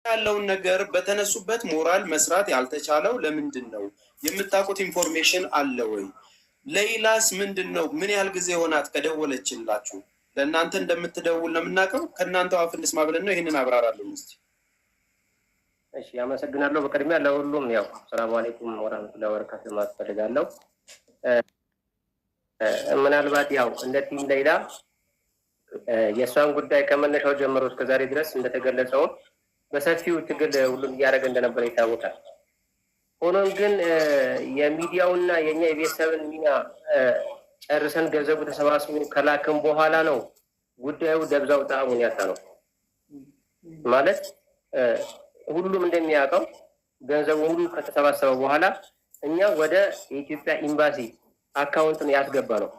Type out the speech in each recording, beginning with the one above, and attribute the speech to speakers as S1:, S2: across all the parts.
S1: ያለውን ነገር በተነሱበት ሞራል መስራት ያልተቻለው ለምንድን ነው? የምታውቁት ኢንፎርሜሽን አለ ወይ? ሌይላስ ምንድን ነው? ምን ያህል ጊዜ ሆናት ከደወለችላችሁ? ለእናንተ እንደምትደውል ነው የምናውቀው። ከእናንተ አፍ እንስማ ብለን ነው። ይህንን አብራራለን እስኪ።
S2: እሺ፣ አመሰግናለሁ። በቅድሚያ ለሁሉም ያው ሰላም አለይኩም ወራህመቱላሂ ወበረካቱ ማለት ፈልጋለሁ። ምናልባት ያው እንደ ቲም ሌይላ የእሷን ጉዳይ ከመነሻው ጀምሮ እስከዛሬ ድረስ እንደተገለጸው በሰፊው ትግል ሁሉም እያደረገ እንደነበረ ይታወቃል። ሆኖም ግን የሚዲያውና የኛ የቤተሰብን ሚና ጨርሰን ገንዘቡ ተሰባስቦ ከላክም በኋላ ነው ጉዳዩ ደብዛው ጣዕሙን ያጣ ነው። ማለት ሁሉም እንደሚያውቀው ገንዘቡ ሁሉ ከተሰባሰበ በኋላ እኛ ወደ የኢትዮጵያ ኤምባሲ አካውንት ነው ያስገባ ነው።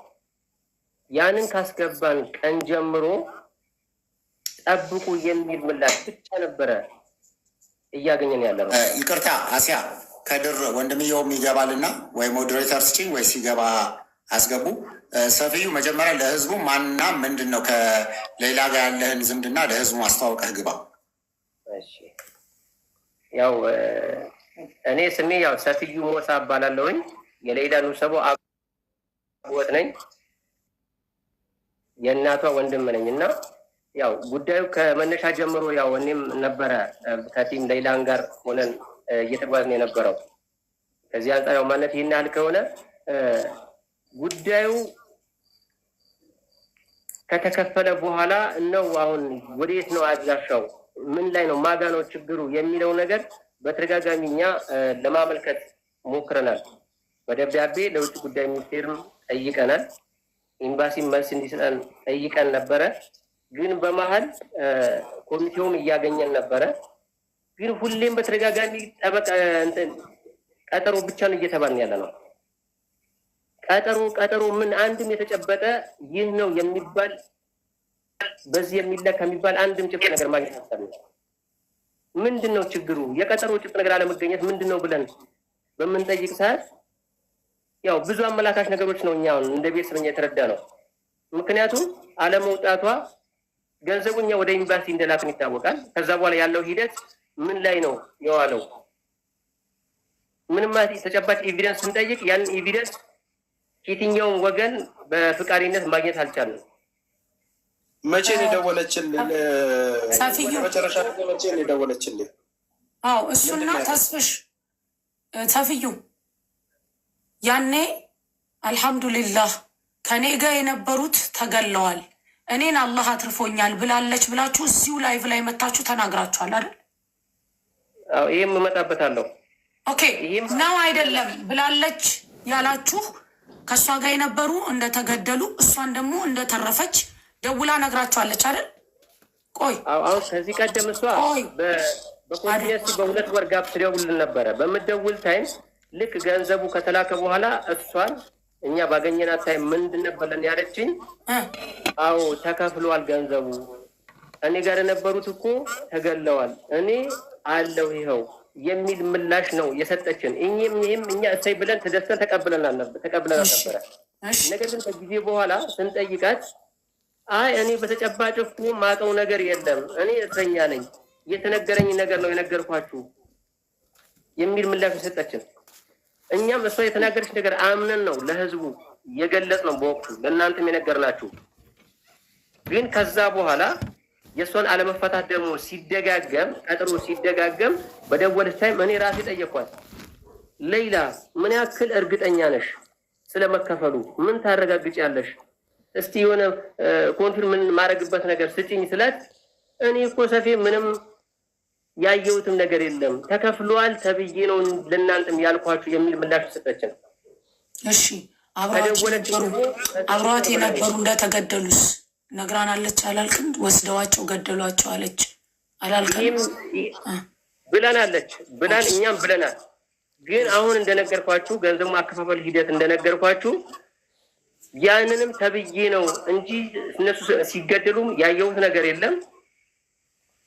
S2: ያንን ካስገባን ቀን ጀምሮ ጠብቁ የሚል ምላሽ ብቻ ነበረ እያገኘን ያለ ነው።
S3: ይቅርታ አሲያ ከድር ወንድምየውም ይገባልና ወይ ሞዴሬተር ስጪኝ ወይ ሲገባ አስገቡ። ሰፊዩ መጀመሪያ ለህዝቡ ማንና ምንድን ነው ከሌላ ጋር ያለህን ዝምድና ለህዝቡ ማስተዋወቀህ ግባ።
S2: ያው እኔ ስሜ ያው ሰፊዩ ሞሳ እባላለሁኝ። የሌላ ኑሰቦ አብወት ነኝ። የእናቷ ወንድም ነኝ እና ያው ጉዳዩ ከመነሻ ጀምሮ ያው እኔም ነበረ ከቲም ሌይላን ጋር ሆነን እየተጓዝን የነበረው። ከዚህ አንጻር ያው ማለት ይህን ያህል ከሆነ ጉዳዩ ከተከፈለ በኋላ ነው አሁን ወዴት ነው አድራሻው፣ ምን ላይ ነው፣ ማጋ ነው ችግሩ የሚለው ነገር በተደጋጋሚ እኛ ለማመልከት ሞክረናል። በደብዳቤ ለውጭ ጉዳይ ሚኒስቴርም ጠይቀናል። ኤምባሲ መልስ እንዲሰጠን ጠይቀን ነበረ። ግን በመሀል ኮሚቴውም እያገኘን ነበረ። ግን ሁሌም በተደጋጋሚ ጠበቃ ቀጠሮ ብቻ ነው እየተባልን ያለ ነው። ቀጠሮ ምን አንድም የተጨበጠ ይህ ነው የሚባል በዚህ የሚለካ የሚባል አንድም ጭብጥ ነገር ማግኘት አልቻልንም። ምንድን ነው ችግሩ? የቀጠሮ ጭብጥ ነገር አለመገኘት ምንድን ነው ብለን በምንጠይቅ ሰዓት ያው ብዙ አመላካች ነገሮች ነው እኛ እንደ ቤተሰብኛ የተረዳ ነው። ምክንያቱም አለመውጣቷ ገንዘቡኛ ወደ ኤምባሲ እንደላክን ይታወቃል። ከዛ በኋላ ያለው ሂደት ምን ላይ ነው የዋለው? ምንም ተጨባጭ ኤቪደንስ ስንጠይቅ ያን ኤቪደንስ የትኛውም ወገን በፍቃደኝነት ማግኘት አልቻለም።
S1: መቼ ነው የደወለችልኝ? መጨረሻ መቼ ነው የደወለችልኝ?
S4: አዎ እሱና ተስፍሽ ሰፊዩ ያኔ አልሐምዱሊላህ ከኔ ጋር የነበሩት ተገለዋል፣ እኔን አላህ አትርፎኛል ብላለች ብላችሁ እዚሁ ላይቭ ላይ መታችሁ ተናግራችኋል አይደል?
S2: አዎ ይሄም እመጣበታለሁ።
S4: ኦኬ ነው አይደለም ብላለች ያላችሁ ከእሷ ጋር የነበሩ እንደተገደሉ እሷን ደግሞ እንደተረፈች ደውላ ነግራችኋለች አይደል? ቆይ
S2: አሁን ከዚህ ቀደም እሷ በኮንቲኒየስ በሁለት ወር ጋፕ ትደውልን ነበረ። በምትደውል ታይም ልክ ገንዘቡ ከተላከ በኋላ እሷን እኛ ባገኘናት ታይም ምንድን ነበለን ያለችኝ? አዎ ተከፍሏል ገንዘቡ፣ እኔ ጋር የነበሩት እኮ ተገለዋል፣ እኔ አለው ይኸው የሚል ምላሽ ነው የሰጠችን። ይህም እኛ እሰይ ብለን ተደስተን ተቀብለናል ነበረ። ነገር ግን ከጊዜ በኋላ ስንጠይቃት አይ እኔ በተጨባጭ እኮ ማቀው ነገር የለም፣ እኔ እስረኛ ነኝ፣ የተነገረኝ ነገር ነው የነገርኳችሁ የሚል ምላሽ የሰጠችን። እኛም እሷ የተናገረች ነገር አምነን ነው ለህዝቡ የገለጽ ነው በወቅቱ ለእናንተም የነገርናችሁ። ግን ከዛ በኋላ የእሷን አለመፈታት ደግሞ ሲደጋገም ቀጥሮ ሲደጋገም በደወለች ታይም እኔ ራሴ ጠየኳት፣ ሌይላ ምን ያክል እርግጠኛ ነሽ ስለመከፈሉ? ምን ታረጋግጫለሽ? እስቲ የሆነ ኮንፊርም ማድረግበት ነገር ስጭኝ ስላት እኔ እኮ ሰፊ ምንም ያየሁትም ነገር የለም ተከፍሏል ተብዬ ነው ለእናንተም ያልኳችሁ የሚል ምላሽ ሰጠችን።
S4: እሺ አብሯት የነበሩ እንደተገደሉስ ነግራናለች አላልክም? ወስደዋቸው ገደሏቸው አለች አላልክም?
S2: ብለናለች ብላን እኛም ብለናል። ግን አሁን እንደነገርኳችሁ ገንዘቡ አከፋፈል ሂደት እንደነገርኳችሁ ያንንም ተብዬ ነው እንጂ እነሱ ሲገደሉም ያየሁት ነገር የለም፣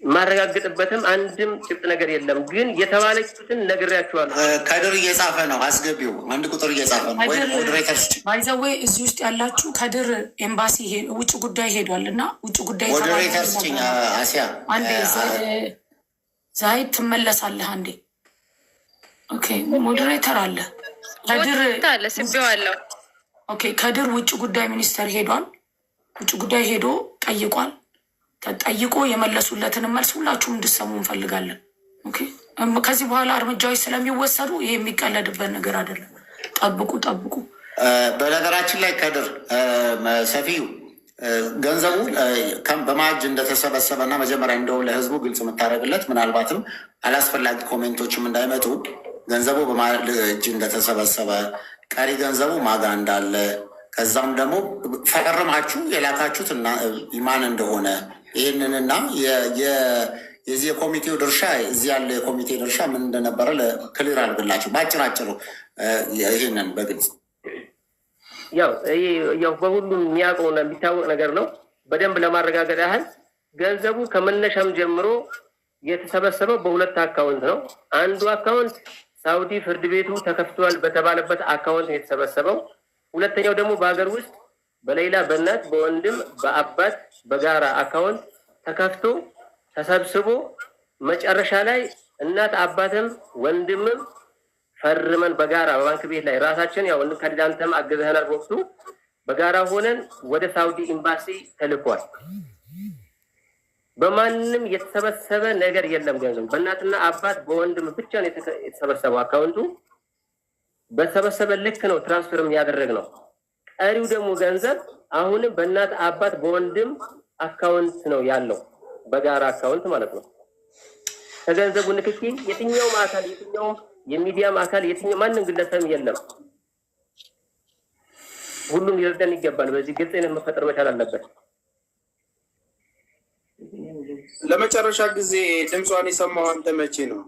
S2: ማረጋግጥበትም አንድም ጭብጥ ነገር የለም። ግን የተባለችትን ነግሬያችኋለሁ።
S3: ከድር እየጻፈ ነው፣ አስገቢው አንድ ቁጥር እየጻፈ ነው። ወይ ሞዴሬተር
S4: ባይዘዌ እዚህ ውስጥ ያላችሁ ከድር ኤምባሲ ውጭ ጉዳይ ሄዷል እና ውጭ ጉዳይ
S3: ሞዴሬተር ስጭኝ አሲያ
S4: አንዴ ዛይድ ትመለሳለህ አንዴ። ኦኬ ሞዴሬተር አለ ከድር
S5: ስቤዋለሁ።
S4: ኦኬ ከድር ውጭ ጉዳይ ሚኒስተር ሄዷል። ውጭ ጉዳይ ሄዶ ጠይቋል። ተጠይቆ የመለሱለትን መልስ ሁላችሁም እንድሰሙ እንፈልጋለን። ኦኬ ከዚህ በኋላ እርምጃዎች ስለሚወሰዱ ይሄ የሚቀለድበት ነገር አይደለም። ጠብቁ።
S3: በነገራችን ላይ ከድር ሰፊዩ ገንዘቡ በማጅ እንደተሰበሰበ እና መጀመሪያ እንደው ለህዝቡ ግልጽ የምታደርግለት ምናልባትም አላስፈላጊ ኮሜንቶችም እንዳይመጡ ገንዘቡ በማጅ እንደተሰበሰበ ቀሪ ገንዘቡ ማጋ እንዳለ ከዛም ደግሞ ፈርማችሁ የላካችሁት ማን እንደሆነ ይህንንና የዚህ የኮሚቴው ድርሻ እዚህ ያለ የኮሚቴ ድርሻ ምን እንደነበረ ክሊር አድርግላችሁ በአጭራጭሩ ይህንን በግልጽ
S2: ያው በሁሉም የሚያውቀውና የሚታወቅ ነገር ነው። በደንብ ለማረጋገጥ ያህል ገንዘቡ ከመነሻም ጀምሮ የተሰበሰበው በሁለት አካውንት ነው። አንዱ አካውንት ሳውዲ ፍርድ ቤቱ ተከፍቷል በተባለበት አካውንት ነው የተሰበሰበው። ሁለተኛው ደግሞ በሀገር ውስጥ በሌላ በእናት በወንድም በአባት በጋራ አካውንት ተከፍቶ ተሰብስቦ መጨረሻ ላይ እናት አባትም ወንድምም ፈርመን በጋራ በባንክ ቤት ላይ ራሳችን ያው ከዳንተም አገዘህናል ወቅቱ በጋራ ሆነን ወደ ሳውዲ ኤምባሲ ተልኳል። በማንም የተሰበሰበ ነገር የለም። ገንዘቡ በእናትና አባት በወንድም ብቻ ነው የተሰበሰበው። አካውንቱ በተሰበሰበ ልክ ነው ትራንስፈርም ያደረግነው። ቀሪው ደግሞ ገንዘብ አሁንም በእናት አባት በወንድም አካውንት ነው ያለው፣ በጋራ አካውንት ማለት ነው። ከገንዘቡ ንክኪ የትኛውም አካል የትኛውም የሚዲያም አካል የትኛው ማንም ግለሰብ የለም። ሁሉም ሊረዳን ይገባል። በዚህ ግልጽነት መፈጠር መቻል አለበት።
S1: ለመጨረሻ ጊዜ ድምጿን የሰማው አንተ መቼ ነው?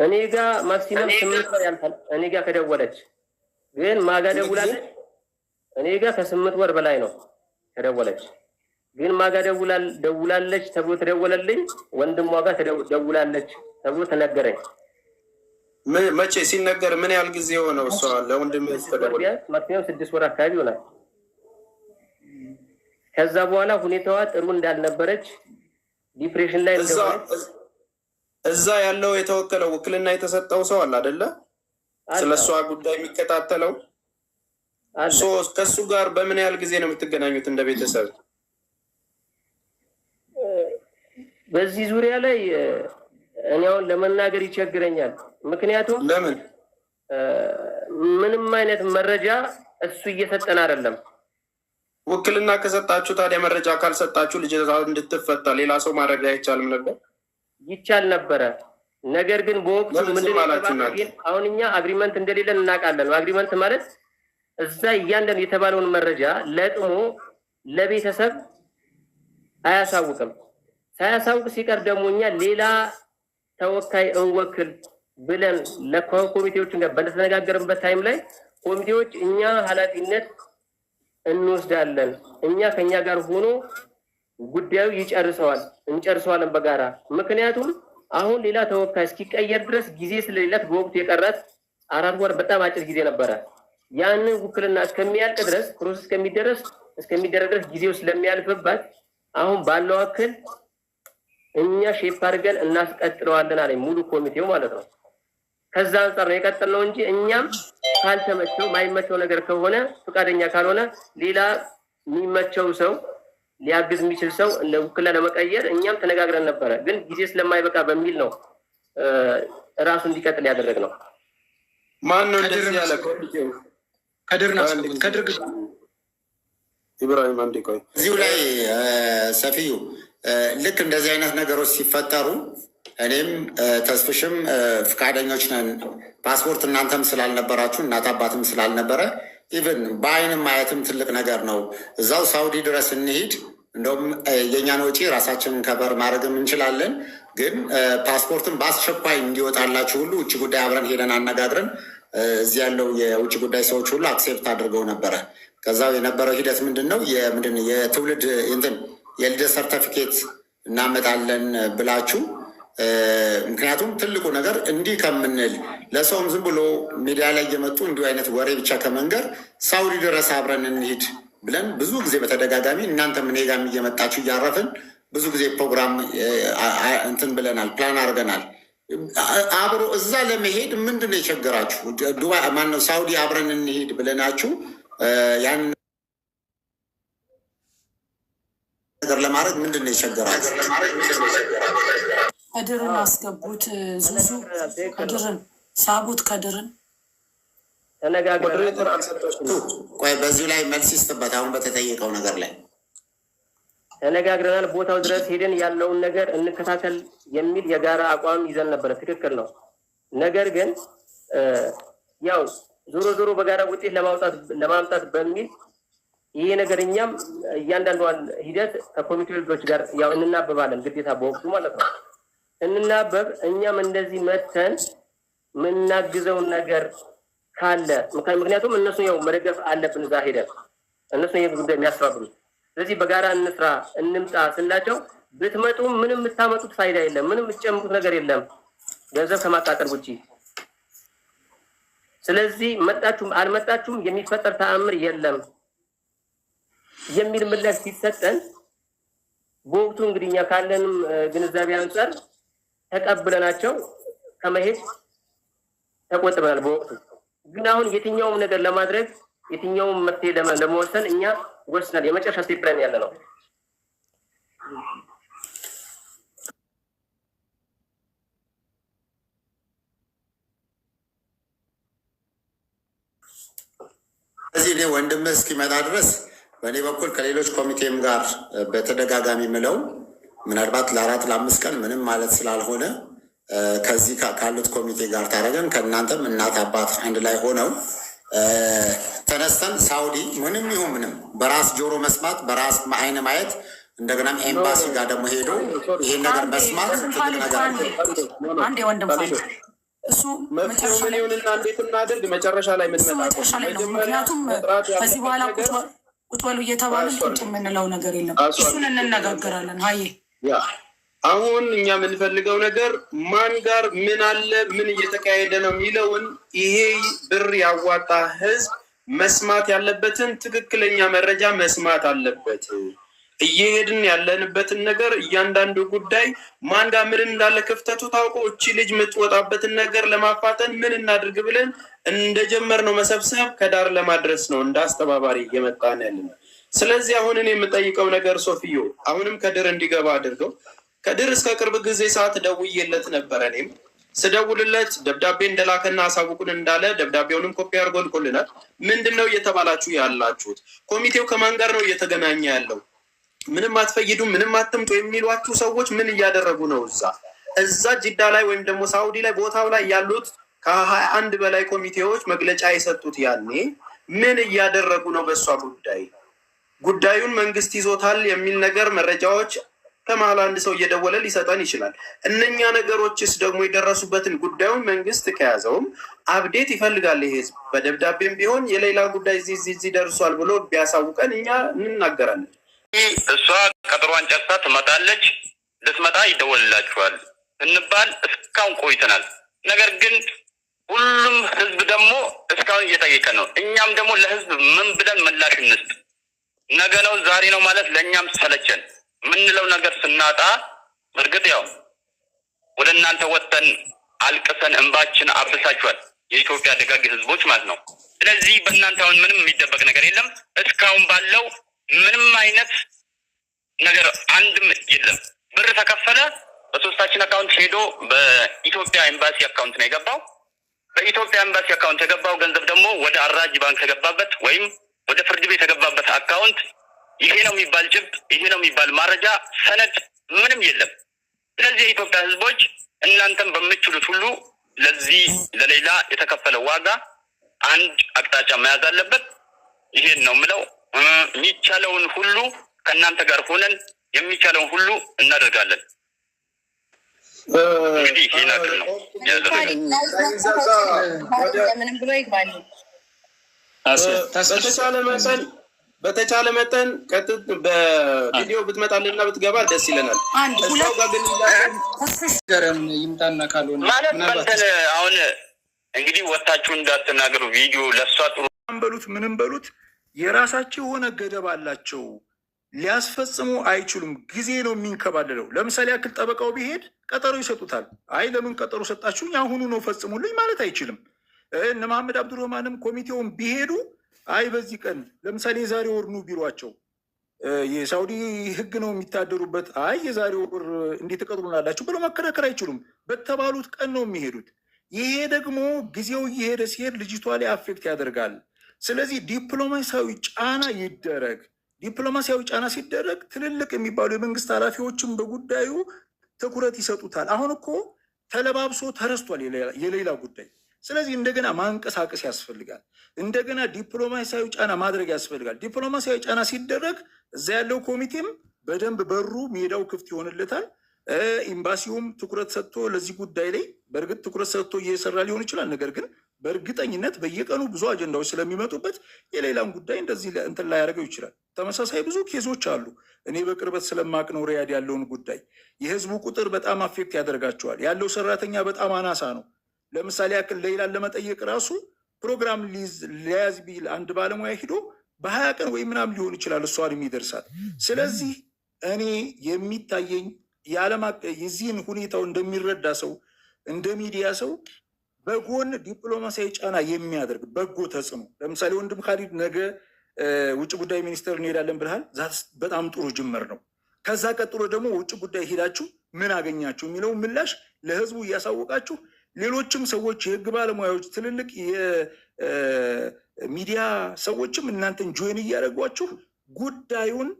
S2: እኔ ጋር ማክሲመም 8 ወር ያልፋል። እኔ ጋር ከደወለች ግን ማጋ ደውላለች። እኔ ጋር ከ8 ወር በላይ ነው ከደወለች። ግን ማጋ ደውላለች ተብሎ ተደወለልኝ። ወንድሟ ጋር ደውላለች ተብሎ ተነገረኝ።
S1: መቼ ሲነገር ምን ያህል ጊዜ ሆነው? እሷ ለወንድም ተደወለ
S2: ማክሲመም 6 ወር አካባቢ ይሆናል። ከዛ በኋላ ሁኔታዋ ጥሩ እንዳልነበረች ዲፕሬሽን ላይ እንደሆነች
S1: እዛ ያለው የተወከለው ውክልና የተሰጠው ሰው አለ አይደለ? ስለሷ ጉዳይ የሚከታተለው ከሱ ጋር በምን ያህል ጊዜ ነው የምትገናኙት እንደ ቤተሰብ?
S2: በዚህ ዙሪያ ላይ እኔ አሁን ለመናገር ይቸግረኛል። ምክንያቱም
S1: ለምን
S2: ምንም አይነት መረጃ እሱ እየሰጠን አይደለም።
S1: ውክልና ከሰጣችሁ ታዲያ መረጃ ካልሰጣችሁ ልጅ እንድትፈታ ሌላ ሰው ማድረግ አይቻልም ነበር?
S2: ይቻል ነበረ። ነገር ግን በወቅቱ አሁን እኛ አግሪመንት እንደሌለን እናውቃለን። አግሪመንት ማለት እዛ እያንዳንዱ የተባለውን መረጃ ለጥሞ ለቤተሰብ አያሳውቅም። ሳያሳውቅ ሲቀር ደግሞ እኛ ሌላ ተወካይ እንወክል ብለን ለኮሚቴዎቹ ጋር በተነጋገርንበት ታይም ላይ ኮሚቴዎች እኛ ኃላፊነት እንወስዳለን፣ እኛ ከኛ ጋር ሆኖ ጉዳዩ እንጨርሰዋለን በጋራ። ምክንያቱም አሁን ሌላ ተወካይ እስኪቀየር ድረስ ጊዜ ስለሌላት በወቅቱ የቀራት 4 ወር በጣም አጭር ጊዜ ነበረ። ያንን ውክልና እስከሚያልቅ ድረስ ፕሮሰስ እስከሚደረግ ድረስ ጊዜው ስለሚያልፍባት አሁን ባለው አክል እኛ ሼፕ አድርገን እናስቀጥለዋለን አለኝ፣ ሙሉ ኮሚቴው ማለት ነው። ከዛ አንጻር ነው የቀጠልነው እንጂ እኛም ካልተመቸው ማይመቸው ነገር ከሆነ ፈቃደኛ ካልሆነ ሌላ የሚመቸው ሰው ሊያግዝ የሚችል ሰው ለውክልና ለመቀየር እኛም ተነጋግረን ነበረ። ግን ጊዜ ስለማይበቃ በሚል ነው ራሱ እንዲቀጥል ያደረግነው።
S1: ማን ነው እንደዚህ ያለ? ኮሚቴው
S6: ከድር
S1: ኢብራሂም አንዴ ቆይ።
S3: እዚሁ ላይ ሰፊዩ ልክ እንደዚህ አይነት ነገሮች ሲፈጠሩ እኔም ተስፍሽም ፈቃደኞች ነን። ፓስፖርት እናንተም ስላልነበራችሁ እናት አባትም ስላልነበረ ኢቨን በአይንም ማየትም ትልቅ ነገር ነው። እዛው ሳውዲ ድረስ እንሂድ፣ እንደውም የእኛን ወጪ ራሳችንን ከበር ማድረግም እንችላለን። ግን ፓስፖርትን በአስቸኳይ እንዲወጣላችሁ ሁሉ ውጭ ጉዳይ አብረን ሄደን አነጋግረን እዚህ ያለው የውጭ ጉዳይ ሰዎች ሁሉ አክሴፕት አድርገው ነበረ። ከዛው የነበረው ሂደት ምንድን ነው የትውልድ የልደት ሰርተፊኬት እናመጣለን ብላችሁ ምክንያቱም ትልቁ ነገር እንዲህ ከምንል ለሰውም ዝም ብሎ ሚዲያ ላይ እየመጡ እንዲሁ አይነት ወሬ ብቻ ከመንገር ሳውዲ ድረስ አብረን እንሂድ ብለን ብዙ ጊዜ በተደጋጋሚ እናንተም እኔ ጋርም እየመጣችሁ እያረፍን ብዙ ጊዜ ፕሮግራም እንትን ብለናል፣ ፕላን አድርገናል። አብሮ እዛ ለመሄድ ምንድን ነው የቸገራችሁ? ዱባይ ማነው ሳውዲ አብረን እንሄድ ብለናችሁ ያን ነገር ለማድረግ ምንድን ነው የቸገራችሁ?
S4: ከድርን አስገቡት፣ ዙዙ ከድርን ሳቡት፣ ከድርን
S2: ተነጋግረን
S3: ቆይ በዚሁ ላይ መልስ ይስጥበት። አሁን በተጠየቀው ነገር ላይ
S2: ተነጋግረናል። ቦታው ድረስ ሄደን ያለውን ነገር እንከታተል የሚል የጋራ አቋም ይዘን ነበረ። ትክክል ነው። ነገር ግን ያው ዞሮ ዞሮ በጋራ ውጤት ለማምጣት በሚል ይሄ ነገር እኛም እያንዳንዷን ሂደት ከኮሚቴ ልጆች ጋር ያው እንናበባለን፣ ግዴታ በወቅቱ ማለት ነው። እንናበብ እኛም እንደዚህ መተን የምናግዘውን ነገር ካለ ምክንያቱም እነሱ ያው መደገፍ አለብን። እዛ ሄደን እነሱ ይሄ ጉዳይ የሚያስባብሉ ስለዚህ በጋራ እንስራ እንምጣ ስላቸው ብትመጡም ምንም የምታመጡት ፋይዳ የለም፣ ምንም የምትጨምሩት ነገር የለም ገንዘብ ከማቃጠል ውጭ። ስለዚህ መጣችሁም አልመጣችሁም የሚፈጠር ተአምር የለም የሚል ምላሽ ሲሰጠን በወቅቱ እንግዲህ እኛ ካለንም ግንዛቤ አንጻር ተቀብለናቸው ከመሄድ ተቆጥበናል በወቅቱ። ግን አሁን የትኛውም ነገር ለማድረግ የትኛውም መፍትሄ ለመወሰን እኛ ወስናል። የመጨረሻ ስቴፕ ላይ ያለ ነው።
S3: እዚህ እኔ ወንድምህ እስኪመጣ ድረስ በእኔ በኩል ከሌሎች ኮሚቴም ጋር በተደጋጋሚ ምለው ምናልባት ለ4 ለ5 ቀን ምንም ማለት ስላልሆነ ከዚህ ካሉት ኮሚቴ ጋር ታደረገን ከእናንተም እናት አባት አንድ ላይ ሆነው ተነስተን ሳውዲ ምንም ይሁን ምንም በራስ ጆሮ መስማት በራስ አይን ማየት እንደገናም ኤምባሲ ጋር ደግሞ ሄዶ ይሄን ነገር መስማት ትልቅ ነገር ነው።
S4: አንዴ ወንድም እሱ
S1: መጨረሻ ላይ ሆነና እንዴት እናድርግ መጨረሻ ላይ ምን መጣ
S4: ነው። ምክንያቱም ከዚህ በኋላ ቁጭ በሉ እየተባለ ቁጭ የምንለው ነገር የለም። እሱን እንነጋገራለን። ሀይ
S1: አሁን እኛ የምንፈልገው ነገር ማን ጋር ምን አለ ምን እየተካሄደ ነው የሚለውን ይሄ ብር ያዋጣ ህዝብ መስማት ያለበትን ትክክለኛ መረጃ መስማት አለበት። እየሄድን ያለንበትን ነገር እያንዳንዱ ጉዳይ ማን ጋር ምን እንዳለ ክፍተቱ ታውቆ እቺ ልጅ የምትወጣበትን ነገር ለማፋጠን ምን እናድርግ ብለን እንደጀመርነው መሰብሰብ ከዳር ለማድረስ ነው እንደ አስተባባሪ እየመጣን ያለነው። ስለዚህ አሁን እኔ የምጠይቀው ነገር ሶፊዮ አሁንም ከድር እንዲገባ አድርገው። ከድር እስከ ቅርብ ጊዜ ሰዓት ደውዬለት ነበረ። እኔም ስደውልለት ደብዳቤ እንደላከና አሳውቁን እንዳለ ደብዳቤውንም ኮፒ አድርጎ ልኮልናል። ምንድን ነው እየተባላችሁ ያላችሁት? ኮሚቴው ከማን ጋር ነው እየተገናኘ ያለው? ምንም አትፈይዱ ምንም አትምጡ የሚሏችሁ ሰዎች ምን እያደረጉ ነው? እዛ ጅዳ ላይ ወይም ደግሞ ሳውዲ ላይ ቦታው ላይ ያሉት ከ21 በላይ ኮሚቴዎች መግለጫ የሰጡት ያኔ ምን እያደረጉ ነው? በእሷ ጉዳዩን መንግስት ይዞታል የሚል ነገር መረጃዎች ከመሀል አንድ ሰው እየደወለ ሊሰጠን ይችላል። እነኛ ነገሮችስ ደግሞ የደረሱበትን ጉዳዩን መንግስት ከያዘውም አብዴት ይፈልጋል። ይሄ ህዝብ በደብዳቤም ቢሆን የሌላ ጉዳይ እዚህ ደርሷል ብሎ ቢያሳውቀን እኛ እንናገራለን።
S5: እሷ ቀጠሯን ጨርሳ ትመጣለች። ልትመጣ ይደወልላችኋል እንባል እስካሁን ቆይተናል። ነገር ግን ሁሉም ህዝብ ደግሞ እስካሁን እየጠየቀ ነው። እኛም ደግሞ ለህዝብ ምን ብለን ምላሽ እንስጥ? ነገ ነው ዛሬ ነው ማለት ለእኛም ሰለቸን። ምንለው ነገር ስናጣ እርግጥ ያው ወደ እናንተ ወጥተን አልቅሰን እንባችን አብሳችኋል፣ የኢትዮጵያ ደጋግ ህዝቦች ማለት ነው። ስለዚህ በእናንተ አሁን ምንም የሚደበቅ ነገር የለም። እስካሁን ባለው ምንም አይነት ነገር አንድም የለም። ብር ተከፈለ፣ በሶስታችን አካውንት ሄዶ በኢትዮጵያ ኤምባሲ አካውንት ነው የገባው። በኢትዮጵያ ኤምባሲ አካውንት የገባው ገንዘብ ደግሞ ወደ አራጅ ባንክ የገባበት ወይም ወደ ፍርድ ቤት የገባበት አካውንት ይሄ ነው የሚባል ጭብጥ፣ ይሄ ነው የሚባል ማረጃ ሰነድ ምንም የለም። ስለዚህ የኢትዮጵያ ህዝቦች እናንተም በምችሉት ሁሉ ለዚህ ለሌላ የተከፈለ ዋጋ አንድ አቅጣጫ መያዝ አለበት። ይሄን ነው ምለው። የሚቻለውን ሁሉ ከእናንተ ጋር ሆነን የሚቻለውን ሁሉ እናደርጋለን። እንግዲህ ይሄ ነገር ነው
S7: ምንም ብሎ ይግባል።
S1: በተቻለ መጠን በቪዲዮ ብትመጣልና ብትገባ ደስ ይለናል።
S6: ይምጣና ካልሆነ
S5: ማለት አሁን እንግዲህ ወታችሁ እንዳትናገሩ። ቪዲዮ ለእሷ ጥሩ
S8: በሉት ምንም በሉት የራሳቸው የሆነ ገደብ አላቸው። ሊያስፈጽሙ አይችሉም። ጊዜ ነው የሚንከባለለው። ለምሳሌ ያክል ጠበቃው ቢሄድ ቀጠሮ ይሰጡታል። አይ ለምን ቀጠሮ ሰጣችሁኝ አሁኑ ነው ፈጽሙልኝ ማለት አይችልም። እነ መሐመድ አብዱረህማንም ኮሚቴውን ቢሄዱ አይ በዚህ ቀን ለምሳሌ የዛሬ ወር ኑ ቢሏቸው የሳውዲ ህግ ነው የሚታደሩበት፣ አይ የዛሬ ወር እንዴት ትቀጥሩናላችሁ ብለው መከራከር አይችሉም። በተባሉት ቀን ነው የሚሄዱት። ይሄ ደግሞ ጊዜው እየሄደ ሲሄድ ልጅቷ ላይ አፌክት ያደርጋል። ስለዚህ ዲፕሎማሲያዊ ጫና ይደረግ። ዲፕሎማሲያዊ ጫና ሲደረግ ትልልቅ የሚባሉ የመንግስት ኃላፊዎችም በጉዳዩ ትኩረት ይሰጡታል። አሁን እኮ ተለባብሶ ተረስቷል የሌላ ጉዳይ። ስለዚህ እንደገና ማንቀሳቀስ ያስፈልጋል። እንደገና ዲፕሎማሲያዊ ጫና ማድረግ ያስፈልጋል። ዲፕሎማሲያዊ ጫና ሲደረግ እዛ ያለው ኮሚቴም በደንብ በሩ ሜዳው ክፍት ይሆንለታል። ኤምባሲውም ትኩረት ሰጥቶ ለዚህ ጉዳይ ላይ በእርግጥ ትኩረት ሰጥቶ እየሰራ ሊሆን ይችላል። ነገር ግን በእርግጠኝነት በየቀኑ ብዙ አጀንዳዎች ስለሚመጡበት የሌላም ጉዳይ እንደዚህ እንትን ላይ ያደርገው ይችላል። ተመሳሳይ ብዙ ኬዞች አሉ። እኔ በቅርበት ስለማቅ ነው ሪያድ ያለውን ጉዳይ። የህዝቡ ቁጥር በጣም አፌክት ያደርጋቸዋል። ያለው ሰራተኛ በጣም አናሳ ነው። ለምሳሌ ያክል ሌላን ለመጠየቅ ራሱ ፕሮግራም ሊያዝ ቢል አንድ ባለሙያ ሂዶ በ20 ቀን ወይ ምናምን ሊሆን ይችላል እሷን የሚደርሳት። ስለዚህ እኔ የሚታየኝ የዚህን ሁኔታው እንደሚረዳ ሰው እንደ ሚዲያ ሰው በጎን ዲፕሎማሲያዊ ጫና የሚያደርግ በጎ ተጽዕኖ፣ ለምሳሌ ወንድም ካሊድ ነገ ውጭ ጉዳይ ሚኒስቴር እንሄዳለን ብልሃል። በጣም ጥሩ ጅምር ነው። ከዛ ቀጥሎ ደግሞ ውጭ ጉዳይ ሄዳችሁ ምን አገኛችሁ የሚለው ምላሽ ለህዝቡ እያሳወቃችሁ ሌሎችም ሰዎች የህግ ባለሙያዎች ትልልቅ የሚዲያ ሰዎችም እናንተን ጆይን እያደረጓችሁ ጉዳዩን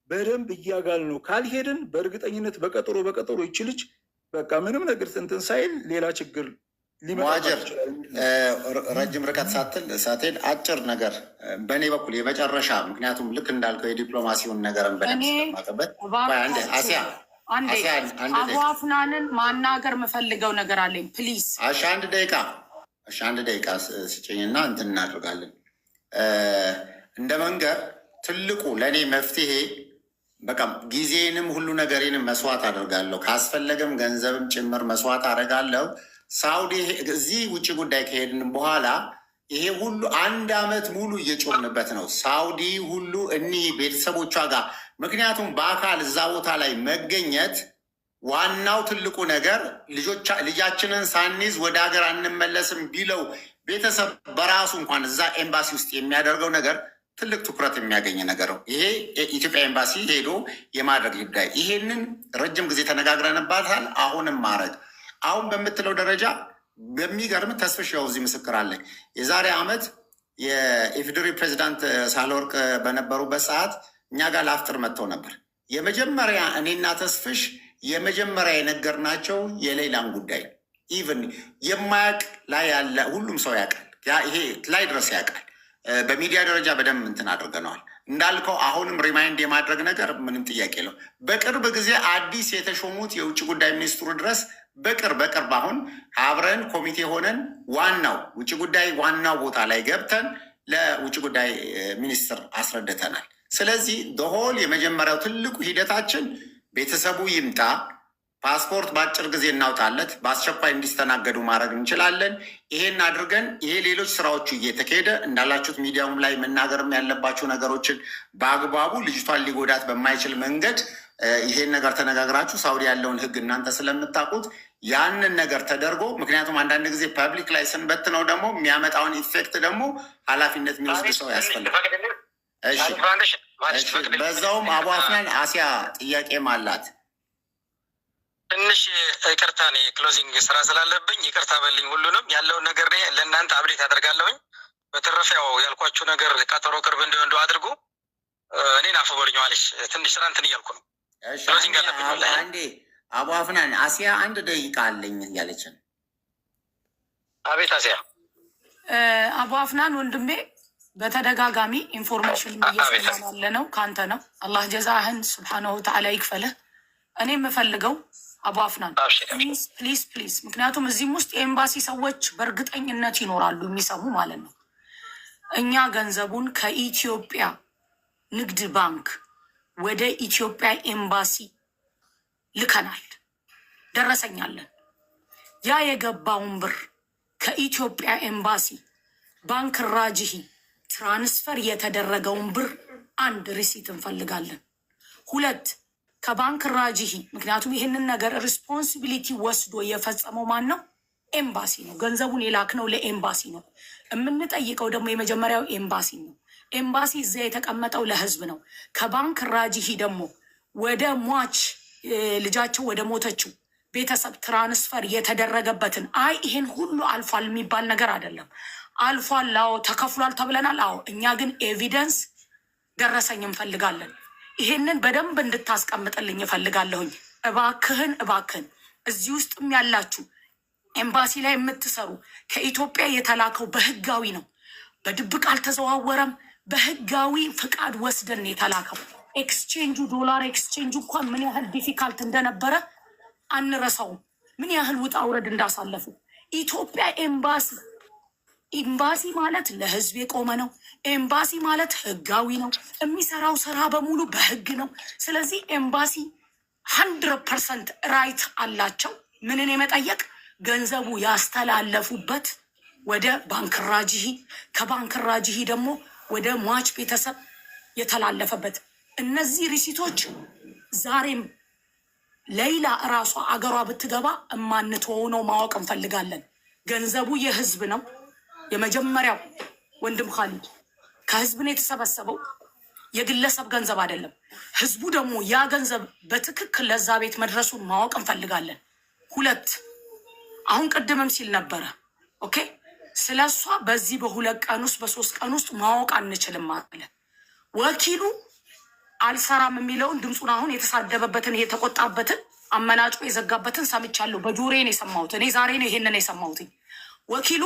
S8: በደንብ እያጋል ነው። ካልሄድን በእርግጠኝነት በቀጠሮ ይችልች በቃ ምንም ነገር እንትን ሳይል ሌላ ችግር
S3: ሊመዋጀር ረጅም ርቀት ሳትሄድ አጭር ነገር በእኔ በኩል የመጨረሻ ምክንያቱም ልክ እንዳልከው የዲፕሎማሲውን ነገርን በደንብ
S4: አቡ አፍናንን ማናገር የምፈልገው ነገር አለኝ። ፕሊዝ
S3: አንድ ደቂቃ ስጭኝና እንትን እናደርጋለን። እንደ መንገር ትልቁ ለእኔ መፍትሄ በቃ ጊዜንም ሁሉ ነገሬንም መስዋዕት አደርጋለሁ፣ ካስፈለገም ገንዘብም ጭምር መስዋዕት አደርጋለሁ። ሳውዲ እዚህ ውጭ ጉዳይ ከሄድን በኋላ ይሄ ሁሉ 1 ዓመት ሙሉ እየጮህንበት ነው። ሳውዲ ሁሉ እኒህ ቤተሰቦቿ ጋር ምክንያቱም በአካል እዛ ቦታ ላይ መገኘት ዋናው ትልቁ ነገር ልጃችንን ሳንይዝ ወደ ሀገር አንመለስም ቢለው ቤተሰብ በራሱ እንኳን እዛ ኤምባሲ ውስጥ የሚያደርገው ነገር ትልቅ ትኩረት የሚያገኝ ነገር ነው። ይሄ የኢትዮጵያ ኤምባሲ ሄዶ የማድረግ ጉዳይ ይሄንን ረጅም ጊዜ ተነጋግረንባታል። አሁንም ማድረግ አሁን በምትለው ደረጃ በሚገርም ተስፍሽ ያው እዚህ ምስክር አለ። የዛሬ ዓመት የኢፌዴሪ ፕሬዚዳንት ሳህለወርቅ በነበሩበት ሰዓት እኛ ጋር ለአፍጥር መጥተው ነበር። የመጀመሪያ እኔና ተስፍሽ የመጀመሪያ የነገርናቸው የሌላን ጉዳይ ኢቨን የማያውቅ ላይ ያለ ሁሉም ሰው ያውቃል። ይሄ ላይ ድረስ ያውቃል። በሚዲያ ደረጃ በደንብ እንትን አድርገነዋል። እንዳልከው አሁንም ሪማይንድ የማድረግ ነገር ምንም ጥያቄ የለው። በቅርብ ጊዜ አዲስ የተሾሙት የውጭ ጉዳይ ሚኒስትሩ ድረስ በቅርብ አሁን አብረን ኮሚቴ ሆነን ዋናው ውጭ ጉዳይ ዋናው ቦታ ላይ ገብተን ለውጭ ጉዳይ ሚኒስትር አስረድተናል። ስለዚህ ደሆል የመጀመሪያው ትልቁ ሂደታችን ቤተሰቡ ይምጣ፣ ፓስፖርት በአጭር ጊዜ እናውጣለት፣ በአስቸኳይ እንዲስተናገዱ ማድረግ እንችላለን። ይሄን አድርገን ይሄ ሌሎች ስራዎቹ እየተካሄደ እንዳላችሁት ሚዲያውም ላይ መናገርም ያለባቸው ነገሮችን በአግባቡ ልጅቷን ሊጎዳት በማይችል መንገድ ይሄን ነገር ተነጋግራችሁ ሳውዲ ያለውን ሕግ እናንተ ስለምታውቁት ያንን ነገር ተደርጎ ምክንያቱም አንዳንድ ጊዜ ፐብሊክ ላይ ስንበት ነው ደግሞ የሚያመጣውን ኢፌክት ደግሞ ኃላፊነት የሚወስድ ሰው ያስፈልጋል። በዛውም አቡ አፍናን አሲያ ጥያቄም አላት።
S9: ትንሽ ይቅርታ፣ እኔ ክሎዚንግ ስራ ስላለብኝ ይቅርታ በልኝ። ሁሉንም ያለውን ነገር ለእናንተ አብዴት አደርጋለሁኝ። በተረፈ ያው ያልኳችሁ ነገር ቀጠሮ ቅርብ እንዲሆን አድርጉ። እኔን አፍ በሉኝ ማለሽ ትንሽ ስራ እንትን እያልኩ ነው። ክሎዚንግ አለብኝ።
S3: አንዴ አቡ አፍናን አሲያ 1 ደቂቃ አለኝ እያለችን።
S9: አቤት አሲያ።
S4: አቡ አፍናን ወንድሜ በተደጋጋሚ ኢንፎርሜሽን እየሰማን ያለ ነው ከአንተ ነው። አላህ ጀዛህን ስብሓነሁ ተዓላ ይክፈልህ። እኔ የምፈልገው አቡ አፍናን ፕሊዝ፣ ምክንያቱም እዚህም ውስጥ የኤምባሲ ሰዎች በእርግጠኝነት ይኖራሉ የሚሰሙ ማለት ነው። እኛ ገንዘቡን ከኢትዮጵያ ንግድ ባንክ ወደ ኢትዮጵያ ኤምባሲ ልከናል፣ ደረሰኛለን። ያ የገባውን ብር ከኢትዮጵያ ኤምባሲ ባንክ ራጅሂ ትራንስፈር የተደረገውን ብር አንድ ሪሲት እንፈልጋለን። ሁለት ከባንክ ራጂሂ ምክንያቱም ይህንን ነገር ሪስፖንሲቢሊቲ ወስዶ የፈጸመው ማን ነው? ኤምባሲ ነው። ገንዘቡን የላክነው ለኤምባሲ ነው። የምንጠይቀው ደግሞ የመጀመሪያው ኤምባሲ ነው። ኤምባሲ እዚያ የተቀመጠው ለህዝብ ነው። ከባንክ ራጂሂ ደግሞ ወደ ሟች ልጃቸው ወደ ሞተችው ቤተሰብ ትራንስፈር የተደረገበትን ይሄን ሁሉ አልፏል የሚባል ነገር አይደለም። አልፏል፣ አዎ ተከፍሏል ተብለናል። አዎ እኛ ግን ኤቪደንስ ደረሰኝ እንፈልጋለን። ይሄንን በደንብ እንድታስቀምጥልኝ እፈልጋለሁኝ። እባክህን እዚህ ውስጥም ያላችሁ ኤምባሲ ላይ የምትሰሩ ከኢትዮጵያ የተላከው በህጋዊ ነው። በድብቅ አልተዘዋወረም። በህጋዊ ፍቃድ ወስደን የተላከው ኤክስቼንጁ ዶላር ኤክስቼንጁ እንኳን ምን ያህል ዲፊካልት እንደነበረ አንረሳውም። ምን ያህል ውጣ ውረድ እንዳሳለፉ ኢትዮጵያ ኤምባሲ ማለት ለህዝብ የቆመ ነው። ኤምባሲ ማለት ህጋዊ ነው። የሚሰራው ስራ በሙሉ በህግ ነው። ስለዚህ ኤምባሲ 100% ራይት አላቸው ምንን የመጠየቅ ገንዘቡ ያስተላለፉበት ወደ ባንክ ራጂሂ፣ ከባንክ ራጂሂ ደግሞ ወደ ሟች ቤተሰብ የተላለፈበት እነዚህ ሪሲቶች ዛሬም ሌላ እራሷ አገሯ ብትገባ እማንተወው ነው። ማወቅ እንፈልጋለን። ገንዘቡ የህዝብ ነው። የመጀመሪያው ወንድም ካሊድ ከህዝብ ነው የተሰበሰበው፣ የግለሰብ ገንዘብ አይደለም። ህዝቡ ደግሞ ያ ገንዘብ በትክክል ለዛ ቤት መድረሱን ማወቅ እንፈልጋለን። ሁለት አሁን ቅድምም ሲል ነበረ ኦኬ ስለሷ በዚህ በ2 ቀን ውስጥ በ3 ቀን ውስጥ ማወቅ አንችልም ማለት ወኪሉ አልሰራም የሚለውን ድምፁን አሁን የተሳደበበትን የተቆጣበትን አመናጩ የዘጋበትን ሰምቻለሁ። በጆሮዬ ነው የሰማሁት። እኔ ዛሬ ነው ይሄንን የሰማሁት። ወኪሉ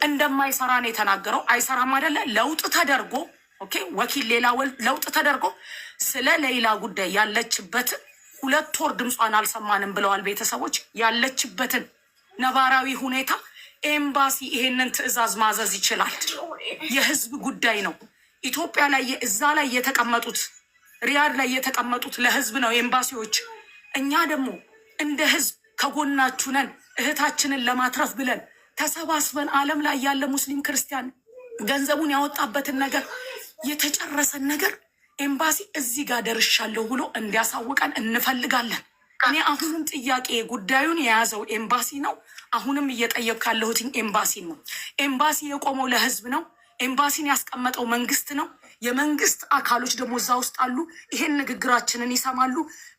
S4: እንደማይሰራ ነው የተናገረው። አይሰራም አይደለ? ለውጥ ተደርጎ ኦኬ ወኪል ሌላ ለውጥ ተደርጎ ስለ ሌላ ጉዳይ ያለችበትን 2 ወር ድምጿን አልሰማንም ብለዋል ቤተሰቦች። ያለችበትን ነባራዊ ሁኔታ ኤምባሲ ይሄንን ትዕዛዝ ማዘዝ ይችላል። የህዝብ ጉዳይ ነው። ኢትዮጵያ ላይ እዛ ላይ የተቀመጡት ሪያድ ላይ የተቀመጡት ለህዝብ ነው ኤምባሲዎች። እኛ ደግሞ እንደ ህዝብ ከጎናችሁ ነን። እህታችንን ለማትረፍ ብለን ተሰባስበን ዓለም ላይ ያለ ሙስሊም ክርስቲያን ገንዘቡን ያወጣበትን ነገር የተጨረሰን ነገር ኤምባሲ እዚህ ጋር ደርሻለሁ ብሎ እንዲያሳውቀን እንፈልጋለን። እኔ አሁንም ጥያቄ ጉዳዩን የያዘው ኤምባሲ ነው። አሁንም እየጠየቅ ካለሁት ኤምባሲ ነው። ኤምባሲ የቆመው ለህዝብ ነው። ኤምባሲን ያስቀመጠው መንግስት ነው። የመንግስት አካሎች ደግሞ እዛ ውስጥ አሉ። ይሄን ንግግራችንን ይሰማሉ።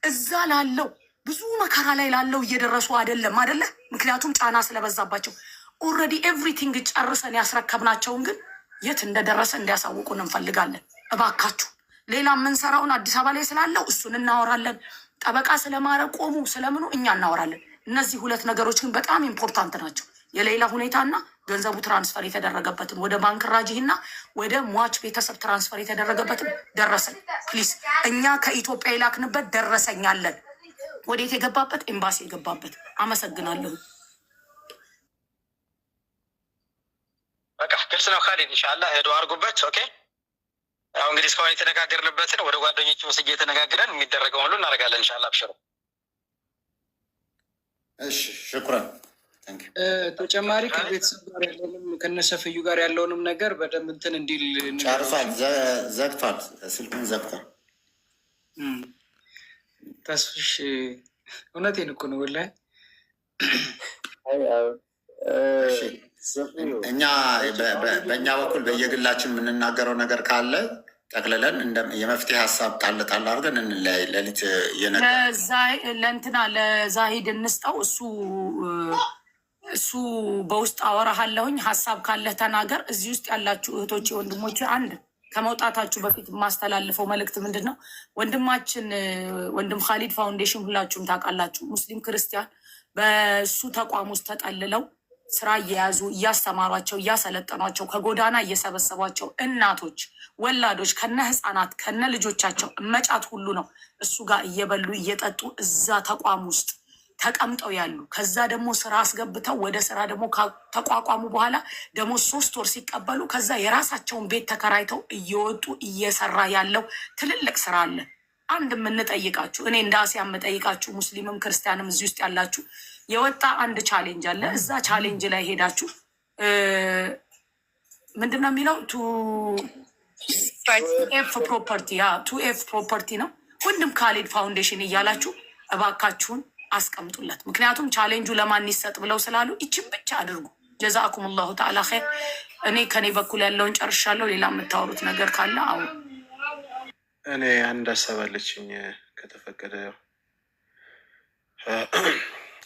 S4: እዛ ላለው ብዙ መከራ ላይ ላለው እየደረሱ አይደለም አይደለ? ምክንያቱም ጫና ስለበዛባቸው ኦልሬዲ ኤቭሪቲንግ ጨርሰን ያስረከብናቸውን ግን የት እንደደረሰ እንዲያሳውቁን እንፈልጋለን። እባካችሁ ሌላ የምንሰራውን አዲስ አበባ ላይ ስላለው እሱን እናወራለን። ጠበቃ ስለማረቆሙ ስለምኑ እኛ እናወራለን። እነዚህ 2 ነገሮች ግን በጣም ኢምፖርታንት ናቸው። የሌላ ሁኔታና ገንዘቡ ትራንስፈር የተደረገበትን ወደ ባንክ ራጂሂና ወደ ሟች ቤተሰብ ትራንስፈር የተደረገበትን ደረሰኝ ፕሊዝ። እኛ ከኢትዮጵያ የላክንበት ደረሰኛለን። ወዴት የገባበት? ኤምባሲ የገባበት። አመሰግናለሁ።
S9: በቃ ግልጽ ነው። ካሊድ ኢንሻላህ ሄዶ አድርጉበት። ኦኬ ያው እንግዲህ እስካሁን የተነጋገርንበትን ወደ ጓደኞች ወስጄ የተነጋግረን የሚደረገው ሁሉ እናደርጋለን ኢንሻላህ። አብሽሩ።
S3: እሺ ሽኩራን።
S6: ተጨማሪ ከቤተሰብ ጋር ያለውንም ከነሰፍዩ ጋር ያለውንም ነገር በደንብ እንትን እንዲል
S3: ጨርሷል። ዘግቷል፣ ስልኩን ዘግቷል።
S6: ተስፍሽ እውነቴን እኮ ነው ወላሂ።
S3: እኛ በእኛ በኩል በየግላችን የምንናገረው ነገር ካለ ጠቅልለን የመፍትሄ ሀሳብ ጣል አድርገን እንለያይ። ሌሊት
S4: ለእንትና ለዛሂድ እንስጠው። እሱ በውስጥ አወራሃለሁኝ። ሀሳብ ካለህ ተናገር። እዚህ ውስጥ ያላችሁ እህቶች ወንድሞች፣ አንድ ከመውጣታችሁ በፊት የማስተላልፈው መልእክት ምንድን ነው? ወንድማችን ወንድም ካሊድ ፋውንዴሽን ሁላችሁም ታውቃላችሁ። ሙስሊም ክርስቲያን በእሱ ተቋም ውስጥ ተጠልለው ስራ እየያዙ እያስተማሯቸው እያሰለጠኗቸው ከጎዳና እየሰበሰቧቸው እናቶች ወላዶች ከነ ህፃናት ከነ ልጆቻቸው እመጫት ሁሉ ነው እሱ ጋር እየበሉ እየጠጡ እዛ ተቋም ውስጥ ተቀምጠው ያሉ። ከዛ ደግሞ ስራ አስገብተው ወደ ስራ ደግሞ ተቋቋሙ በኋላ ደግሞ 3 ወር ሲቀበሉ ከዛ የራሳቸውን ቤት ተከራይተው እየወጡ እየሰራ ያለው ትልልቅ ስራ አለ። አንድ የምንጠይቃችሁ እኔ እንደ አሲያ የምጠይቃችሁ ሙስሊምም ክርስቲያንም እዚህ ውስጥ ያላችሁ የወጣ አንድ ቻሌንጅ አለ። እዛ ቻሌንጅ ላይ ሄዳችሁ ምንድን ነው የሚለው ቱ ኤፍ ፕሮፐርቲ ነው ወንድም ካሊድ ፋውንዴሽን እያላችሁ እባካችሁን አስቀምጡለት። ምክንያቱም ቻሌንጁ ለማን ይሰጥ ብለው ስላሉ ይችን ብቻ አድርጉ። ጀዛኩም ላሁ ተዓላ ኸይር። እኔ ከኔ በኩል ያለውን ጨርሻለሁ። ሌላ የምታወሩት ነገር ካለ አሁን
S10: እኔ አንድ ሀሳብ አለችኝ ከተፈቀደ።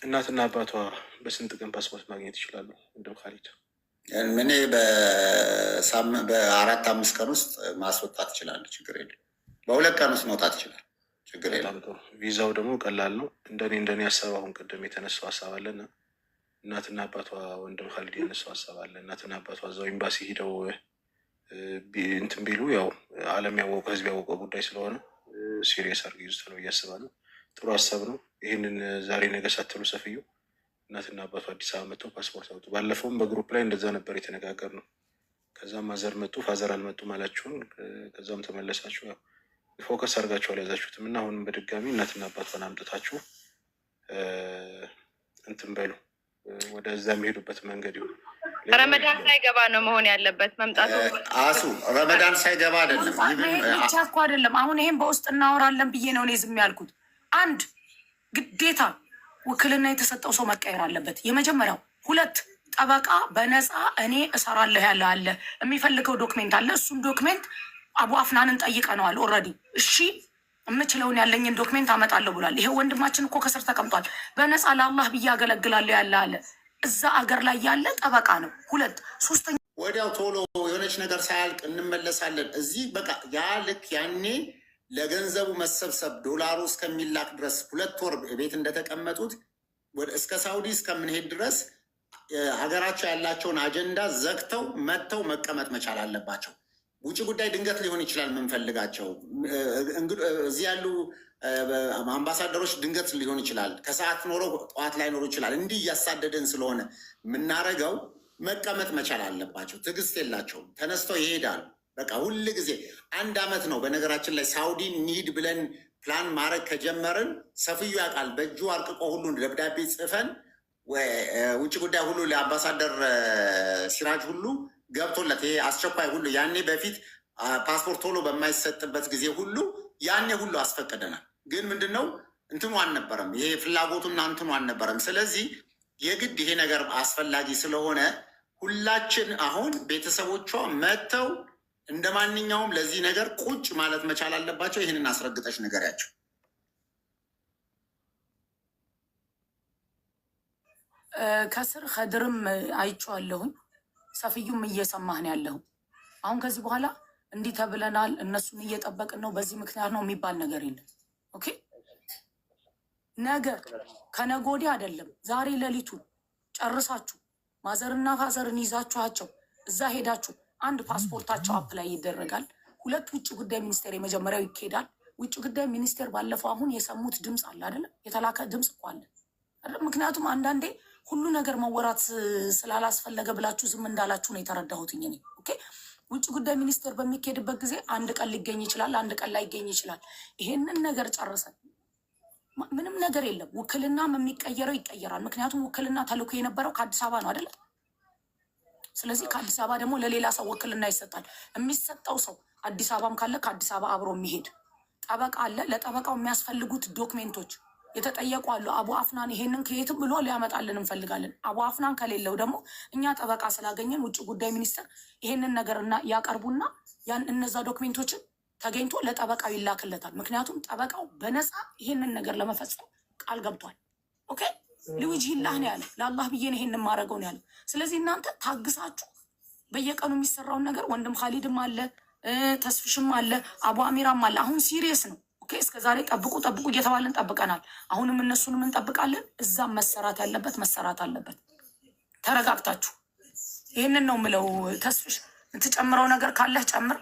S10: እናትና አባቷ በስንት ቀን ፓስፖርት ማግኘት ይችላሉ? ወንድም ካሊድ
S3: እኔ በ4-5 ቀን ውስጥ ማስወጣት ይችላል። ችግር የለም። በ2 ቀን ውስጥ መውጣት ይችላል። ችግር የለም።
S10: ቪዛው ደግሞ ቀላል ነው። እንደኔ ሀሳብ አሁን ቅድም የተነሳው ሀሳብ አለና እናትና አባቷ ወንድም ካሊድ ያነሳው ሀሳብ አለ። እናትና አባቷ እዛው ኤምባሲ ሂደው እንትን ቢሉ ያው ዓለም ያወቀው ህዝብ ያወቀው ጉዳይ ስለሆነ ሲሪየስ አድርገው ይዙታል ብዬ አስባለሁ። ጥሩ ሀሳብ ነው። ይህንን ዛሬ ነገ ሳትሉ ሰፍዩ እናትና አባቱ አዲስ አበባ መጥተው ፓስፖርት አወጡ። ባለፈውም በግሩፕ ላይ እንደዛ ነበር የተነጋገር ነው። ከዛም ማዘር መጡ፣ ፋዘር አልመጡም አላችሁን። ከዛም ተመለሳችሁ። ያው ፎከስ አድርጋችሁ አልያዛችሁትም እና አሁንም በድጋሚ እናትና አባቷን አምጥታችሁ እንትን በሉ፣ ወደዛ የሚሄዱበት መንገድ ይሁን።
S7: ረመዳን ሳይገባ ነው መሆን ያለበት መምጣቱ።
S3: አሱ ረመዳን ሳይገባ አይደለም
S4: ብቻ እኮ አይደለም። አሁን ይሄን በውስጥ እናወራለን ብዬ ነው እኔ ዝም ያልኩት። አንድ ግዴታ ውክልና የተሰጠው ሰው መቀየር አለበት። የመጀመሪያው። 2 ጠበቃ በነፃ እኔ እሰራለሁ ያለ አለ። የሚፈልገው ዶክሜንት አለ። እሱም ዶክሜንት አቡ አፍናንን ጠይቀነዋል ኦልሬዲ። እሺ የምችለውን ያለኝን ዶክሜንት አመጣለሁ ብሏል። ይሄ ወንድማችን እኮ ከስር ተቀምጧል። በነፃ ለአላህ ብዬ አገለግላለሁ ያለ አለ። እዛ አገር ላይ ያለ ጠበቃ ነው። 2 3
S3: ወዲያው ቶሎ የሆነች ነገር ሳያልቅ እንመለሳለን። እዚህ በቃ ያ ልክ ያኔ ለገንዘቡ መሰብሰብ ዶላሩ እስከሚላክ ድረስ 2 ወር ቤት እንደተቀመጡት እስከ ሳውዲ እስከምንሄድ ድረስ ሀገራቸው ያላቸውን አጀንዳ ዘግተው መጥተው መቀመጥ መቻል አለባቸው። ውጭ ጉዳይ ድንገት ሊሆን ይችላል የምንፈልጋቸው። እዚህ ያሉ አምባሳደሮች ድንገት ሊሆን ይችላል፣ ከሰዓት ኖሮ ጠዋት ላይ ኖሮ ይችላል። እንዲህ እያሳደደን ስለሆነ የምናደርገው መቀመጥ መቻል አለባቸው። ትዕግስት የላቸውም። ተነስተው ይሄዳሉ። በቃ ሁል ጊዜ 1 ዓመት ነው። በነገራችን ላይ ሳውዲ እንሂድ ብለን ፕላን ማድረግ ከጀመርን ሰፍዩ ያውቃል። በእጁ አርቅቆ ሁሉ ደብዳቤ ጽፈን ውጭ ጉዳይ ሁሉ ለአምባሳደር ሲራጅ ሁሉ ገብቶለት ይሄ አስቸኳይ ሁሉ ያኔ በፊት ፓስፖርት ቶሎ በማይሰጥበት ጊዜ ሁሉ ያኔ ሁሉ አስፈቅደናል። ግን ምንድነው እንትኑ አልነበረም፣ ይሄ ፍላጎቱና እንትኑ አልነበረም። ስለዚህ የግድ ይሄ ነገር አስፈላጊ ስለሆነ ሁላችን አሁን ቤተሰቦቿ መጥተው እንደ ማንኛውም ለዚህ ነገር ቁጭ ማለት መቻል አለባቸው። ይህንን አስረግጠሽ ንገሪያቸው።
S4: ከስር ከድርም አይቼዋለሁኝ። ሰፍዩም እየሰማህ ነው ያለሁ። አሁን ከዚህ በኋላ እንዲህ ተብለናል፣ እነሱን እየጠበቅን ነው፣ በዚህ ምክንያት ነው የሚባል ነገር የለም። ኦኬ፣ ነገ ከነገ ወዲያ አይደለም ዛሬ ሌሊቱን ጨርሳችሁ ማዘርና ፋዘርን ይዛችኋቸው እዛ ሄዳችሁ 1 ፓስፖርታቸው አፕላይ ይደረጋል። 2 ውጭ ጉዳይ ሚኒስቴር የመጀመሪያው ይካሄዳል። ውጭ ጉዳይ ሚኒስቴር ባለፈው አሁን የሰሙት ድምፅ አለ አይደለም? የተላከ ድምፅ እኮ አለ አይደለም? ምክንያቱም አንዳንዴ ሁሉ ነገር መወራት ስላላስፈለገ ብላችሁ ዝም እንዳላችሁ ነው የተረዳሁትኝ እኔ። ኦኬ፣ ውጭ ጉዳይ ሚኒስቴር በሚካሄድበት ጊዜ 1 ቀን ሊገኝ ይችላል፣ 1 ቀን ላይገኝ ይችላል። ይሄንን ነገር ጨርሰን ምንም ነገር የለም። ውክልናም የሚቀየረው ይቀየራል። ምክንያቱም ውክልና ተልኮ የነበረው ከአዲስ አበባ ነው አይደለም? ስለዚህ ከአዲስ አበባ ደግሞ ለሌላ ሰው ውክልና ይሰጣል። የሚሰጠው ሰው አዲስ አበባም ካለ ከአዲስ አበባ አብሮ የሚሄድ ጠበቃ አለ። ለጠበቃው የሚያስፈልጉት ዶክሜንቶች የተጠየቁ አሉ። አቡ አፍናን ይሄንን ከየትም ብሎ ሊያመጣልን እንፈልጋለን። አቡ አፍናን ከሌለው ደግሞ እኛ ጠበቃ ስላገኘን ውጭ ጉዳይ ሚኒስቴር ይሄንን ነገርና ያቀርቡና ያን እነዛ ዶክሜንቶችን ተገኝቶ ለጠበቃው ይላክለታል። ምክንያቱም ጠበቃው በነፃ ይሄንን ነገር ለመፈጸም ቃል ገብቷል። ኦኬ፣ ሊውጅሂላህ ነው ያለ፣ ለአላህ ብዬ ነው ይሄንን ማድረገው ነው ያለ። ስለዚህ እናንተ ታግሳችሁ በየቀኑ የሚሰራውን ነገር ወንድም ካሊድም አለ፣ ተስፍሽም አለ፣ አቡ አሚራም አለ። አሁን ሲሪየስ ነው። ኦኬ፣ እስከዛሬ ጠብቁ ጠብቁ እየተባለን ጠብቀናል። አሁንም እነሱንም እንጠብቃለን። እዛም መሰራት ያለበት መሰራት አለበት። ተረጋግታችሁ ይህንን ነው ምለው። ተስፍሽ የምትጨምረው ነገር ካለህ ጨምር።